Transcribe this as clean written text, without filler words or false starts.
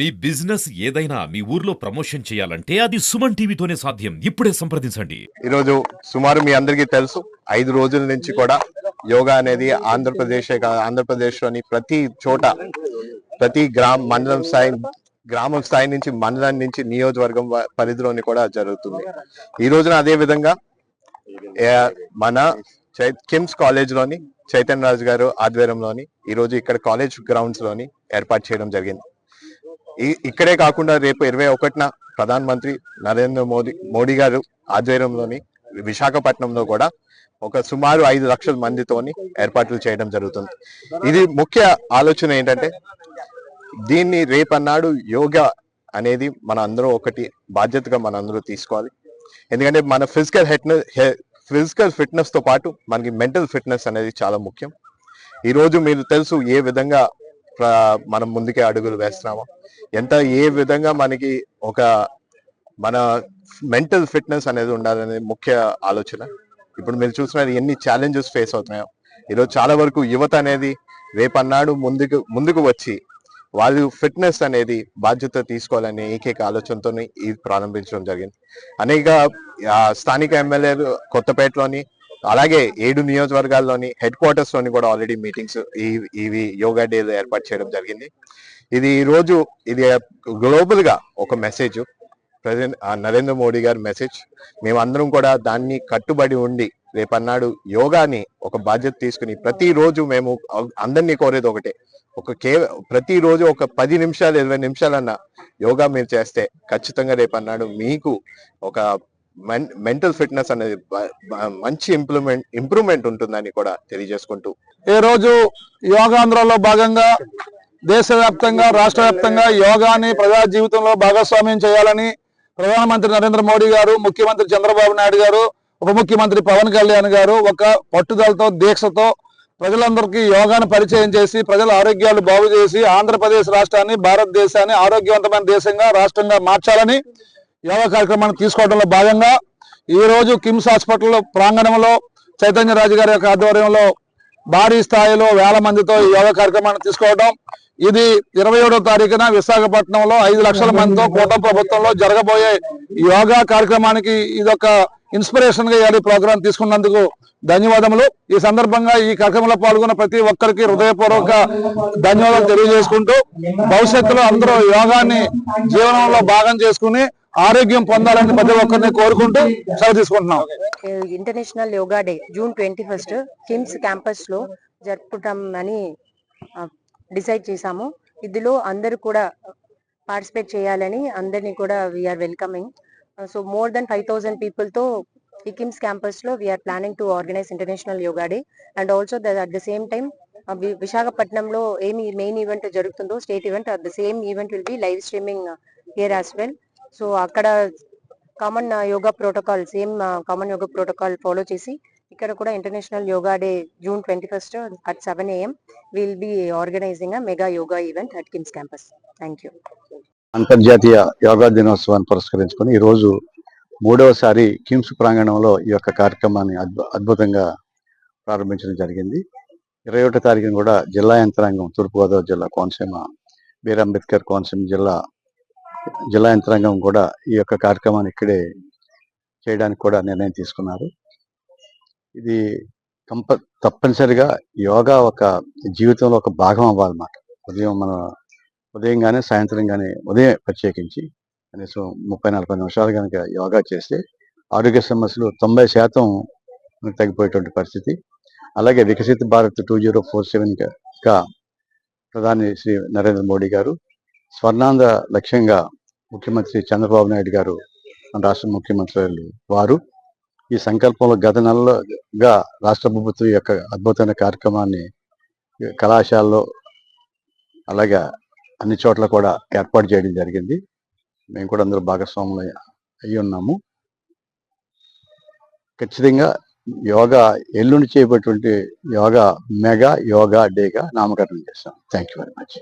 మీ business ఏదైనా మీ ఊర్లో promotion చేయాలంటే అది సుమన్ టీవీతోనే సాధ్యం. ఇప్పుడే సంప్రదించండి. ఈరోజు సుమారు మీ అందరికీ తెలుసు 5 రోజుల నుంచి కూడా యోగా అనేది ఆంధ్రప్రదేశ్ లోని ప్రతి చోట ప్రతి గ్రామం స్థాయి నుంచి మండలం నుంచి నియోజకవర్గం పరిధిలోని కూడా జరుగుతుంది. ఈ రోజున అదే విధంగా మన కిమ్స్ కాలేజ్ లోని చైతన్య రాజు గారు ఆధ్వర్యంలోని ఈ రోజు ఇక్కడ కాలేజ్ గ్రౌండ్స్ లోని ఏర్పాటు చేయడం జరిగింది. ఇక్కడే కాకుండా రేపు 21న ప్రధానమంత్రి నరేంద్ర మోడీ గారు ఆధ్వర్యంలోని విశాఖపట్నంలో కూడా ఒక సుమారు 5 లక్షల మందితోని ఏర్పాట్లు చేయడం జరుగుతుంది. ఇది ముఖ్య ఆలోచన ఏంటంటే దీన్ని రేపన్నాడు యోగా అనేది మన అందరూ ఒకటి బాధ్యతగా మన అందరూ తీసుకోవాలి. ఎందుకంటే మన ఫిజికల్ ఫిట్నెస్ తో పాటు మనకి మెంటల్ ఫిట్నెస్ అనేది చాలా ముఖ్యం. ఈ రోజు మీరు తెలుసు ఏ విధంగా మనం ముందుకే అడుగులు వేస్తున్నామో, ఏ విధంగా మనకి మన మెంటల్ ఫిట్నెస్ అనేది ఉండాలనే ముఖ్య ఆలోచన. ఇప్పుడు మీరు చూస్తున్నారు ఎన్ని ఛాలెంజెస్ ఫేస్ అవుతున్నాయో. ఈరోజు చాలా వరకు యువత అనేది రేపన్నాడు ముందుకు వచ్చి వాళ్ళు ఫిట్నెస్ అనేది బాధ్యత తీసుకోవాలనే ఏకైక ఆలోచనతో ఇది ప్రారంభించడం జరిగింది. అనేక స్థానిక ఎమ్మెల్యేలు కొత్తపేటలోని అలాగే 7 నియోజకవర్గాల్లోని హెడ్ క్వార్టర్స్ లోని కూడా ఆల్రెడీ మీటింగ్స్ ఇవి యోగా డేలు ఏర్పాటు చేయడం జరిగింది. ఇది గ్లోబల్ గా ఒక మెసేజ్, ప్రెసిడెంట్ నరేంద్ర మోడీ గారి మెసేజ్. మేమందరం కూడా దాన్ని కట్టుబడి ఉండి రేపన్నాడు యోగాని ఒక బాధ్యత తీసుకుని ప్రతిరోజు మేము అందరినీ కోరేది ఒకటే, ప్రతిరోజు ఒక 10 నిమిషాలు 20 నిమిషాలన్నా యోగా మీరు చేస్తే ఖచ్చితంగా రేపన్నాడు మీకు ఒక మెంటల్ ఫిట్నెస్ అనేది మంచి ఇంప్రూవ్మెంట్ ఉంటుందని కూడా తెలియజేసుకుంటూ ఈ రోజు యోగాంధ్రలో భాగంగా దేశవ్యాప్తంగా రాష్ట్ర వ్యాప్తంగా యోగాని ప్రజా జీవితంలో భాగస్వామ్యం చేయాలని ప్రధానమంత్రి నరేంద్ర మోడీ గారు, ముఖ్యమంత్రి చంద్రబాబు నాయుడు గారు, ఉప ముఖ్యమంత్రి పవన్ కళ్యాణ్ గారు ఒక పట్టుదలతో దీక్షతో ప్రజలందరికీ యోగాను పరిచయం చేసి ప్రజల ఆరోగ్యాలు బాగు చేసి ఆంధ్రప్రదేశ్ రాష్ట్రాన్ని భారతదేశాన్ని ఆరోగ్యవంతమైన దేశంగా రాష్ట్రంగా మార్చాలని యోగా కార్యక్రమాన్ని తీసుకోవడంలో భాగంగా ఈ రోజు కిమ్స్ హాస్పిటల్ ప్రాంగణంలో చైతన్య రాజు గారి యొక్క ఆధ్వర్యంలో భారీ స్థాయిలో వేల మందితో ఈ యోగా కార్యక్రమాన్ని తీసుకోవడం. ఇది 27వ తారీఖున విశాఖపట్నంలో 5 లక్షల మందితో కూటమి ప్రభుత్వంలో జరగబోయే యోగా కార్యక్రమానికి ఇదొక ఇన్స్పిరేషన్ గా ఈ ప్రోగ్రాం తీసుకున్నందుకు ధన్యవాదములు. ఈ సందర్భంగా ఈ కార్యక్రమంలో పాల్గొన్న ప్రతి ఒక్కరికి హృదయపూర్వక ధన్యవాదాలు తెలియజేసుకుంటూ భవిష్యత్తులో అందరూ యోగాన్ని జీవనంలో భాగం చేసుకుని ఆరోగ్యం పొందాలని ప్రతి ఒక్కరిని కోరుకుంటూ సెలవు తీసుకుంటున్నాం. International yoga day June 21 KIMS campus లో జరుపుకుంటాం అని డిసైడ్ చేశాము. ఇందులో అందరూ కూడా పార్టిసిపేట్ చేయాలని అందరినీ కూడా we're welcoming. So more than 5,000 people తో ఈ కిమ్స్ క్యాంపస్ లో we're planning to organise international yoga day and also at the same time విశాఖపట్నంలో ఏమి మెయిన్ ఈవెంట్ జరుగుతుందో state event at the same event will be live streaming here as well. So అక్కడ common yoga protocol common yoga protocol follow చేసి ఇక్కడ కూడా international yoga day June 21 at 7 AM will be organising mega yoga event at KIMS campus. Thank you. అంతర్జాతీయ యోగా దినోత్సవాన్ని పురస్కరించుకొని ఈ రోజు 3వసారి కిమ్స్ ప్రాంగణంలో ఈ యొక్క కార్యక్రమాన్ని అద్భుతంగా ప్రారంభించడం జరిగింది. 21వ తారీఖున కూడా జిల్లా యంత్రాంగం తూర్పుగోదావరి జిల్లా కోనసీమ బీర్ అంబేద్కర్ కోనసీమ జిల్లా యంత్రాంగం కూడా ఈ యొక్క కార్యక్రమాన్ని ఇక్కడే చేయడానికి కూడా నిర్ణయం తీసుకున్నారు. ఇది తప్పనిసరిగా యోగా ఒక జీవితంలో ఒక భాగం అవ్వాలన్నమాట. ఉదయం కానీ సాయంత్రం కానీ ఉదయం ప్రత్యేకించి కనీసం 30-40 నిమిషాలు కనుక యోగా చేస్తే ఆరోగ్య సమస్యలు 90% తగ్గిపోయేటువంటి పరిస్థితి. అలాగే వికసిత భారత్ 2047గా ప్రధాని శ్రీ నరేంద్ర మోడీ గారు స్వర్ణాంధ్ర లక్ష్యంగా ముఖ్యమంత్రి చంద్రబాబు నాయుడు గారు మన రాష్ట్ర ముఖ్యమంత్రి వారు ఈ సంకల్పంలో గత నెలలుగా రాష్ట్ర ప్రభుత్వం యొక్క అద్భుతమైన కార్యక్రమాన్ని కళాశాలలో అలాగే అన్ని చోట్ల కూడా ఏర్పాటు చేయడం జరిగింది. మేము కూడా అందరూ భాగస్వాములు అయ్యి ఉన్నాము. ఖచ్చితంగా యోగా ఎల్లుండి చేయబడినటువంటి మెగా యోగా డేగా నామకరణం చేస్తాం. Thank you very much.